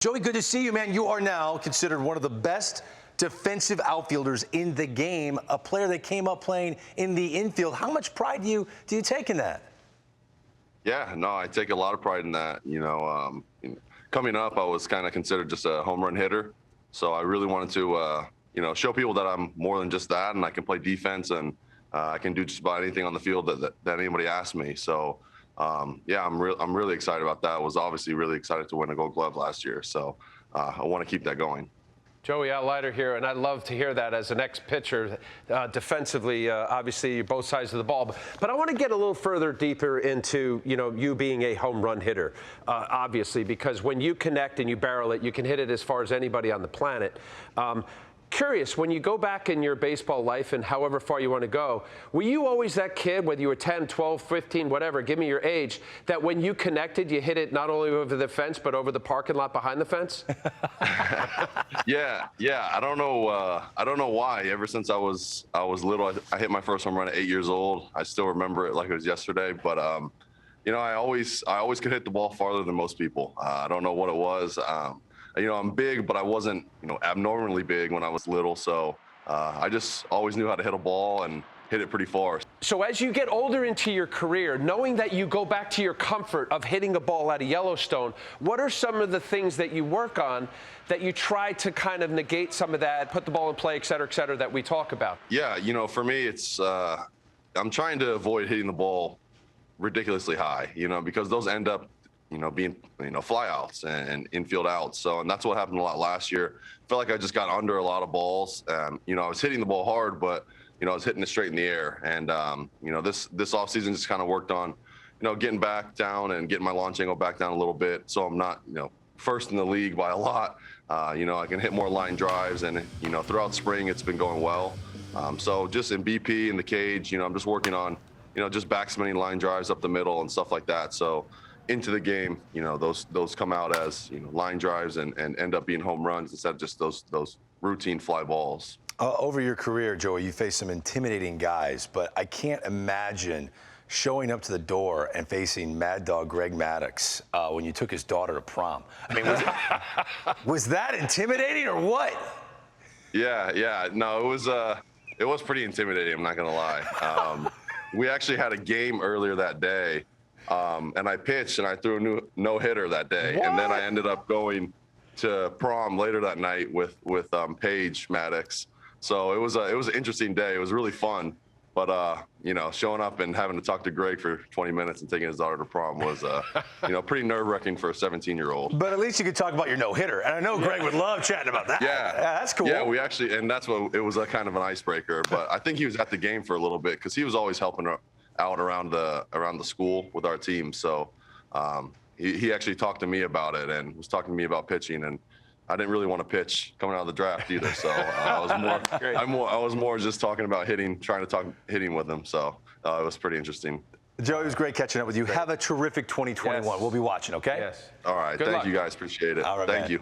Joey, good to see you, man. You are now considered one of the best defensive outfielders in the game, a player that came up playing in the infield. How much pride do you take in that? Yeah, no, I take a lot of pride in that. Coming up, I was kind of considered just a home run hitter. So I really wanted to, show people that I'm more than just that, and I can play defense, and I can do just about anything on the field that anybody asks me. So, yeah, I'm really excited about that. I was obviously really excited to win a Gold Glove last year. So I want to keep that going. Joey Outlighter here, and I'd love to hear that as an ex-pitcher. Defensively, obviously, both sides of the ball. But I want to get a little further deeper into, you being a home run hitter, obviously, because when you connect and you barrel it, you can hit it as far as anybody on the planet. Curious, when you go back in your baseball life and however far you want to go, were you always that kid, whether you were 10, 12, 15, whatever, give me your age, that when you connected, you hit it not only over the fence, but over the parking lot behind the fence? Yeah. I don't know why. Ever since I was little, I hit my first home run at 8 years old. I still remember it like it was yesterday. But I always could hit the ball farther than most people. I don't know what it was. I'm big, but I wasn't, abnormally big when I was little. So I just always knew how to hit a ball and hit it pretty far. So as you get older into your career, knowing that you go back to your comfort of hitting a ball at a Yellowstone, what are some of the things that you work on that you try to kind of negate some of that, put the ball in play, et cetera, that we talk about? Yeah, for me, it's I'm trying to avoid hitting the ball ridiculously high, because those end up being, flyouts and infield outs. So, and that's what happened a lot last year. I felt like I just got under a lot of balls. I was hitting the ball hard, but, I was hitting it straight in the air. And, this offseason just kind of worked on, getting back down and getting my launch angle back down a little bit. So I'm not, first in the league by a lot. I can hit more line drives, and, throughout spring, it's been going well. So just in BP, in the cage, I'm just working on, just backspinning line drives up the middle and stuff like that. So into the game, those come out as line drives and end up being home runs instead of just those routine fly balls. Over your career, Joey, you faced some intimidating guys, but I can't imagine showing up to the door and facing Mad Dog Greg Maddux when you took his daughter to prom. I mean, was that intimidating or what? Yeah. No, it was pretty intimidating. I'm not gonna lie. We actually had a game earlier that day. And I pitched and I threw a no-hitter that day. What? And then I ended up going to prom later that night with Paige Maddux. So it was an interesting day. It was really fun. But, showing up and having to talk to Greg for 20 minutes and taking his daughter to prom was, pretty nerve-wracking for a 17-year-old. But at least you could talk about your no-hitter. And I know Greg would love chatting about that. Yeah, that's cool. Yeah, and that's what it was, a kind of an icebreaker. But I think he was at the game for a little bit because he was always helping out around the school with our team. So he actually talked to me about it and was talking to me about pitching, and I didn't really want to pitch coming out of the draft either. So I was more just talking about trying to talk hitting with him. So it was pretty interesting. Joey, it was great catching up with you. Great. Have a terrific 2021. Yes. We'll be watching, okay? Yes. All right. Thank you guys. Appreciate it. All right, Thank man. you.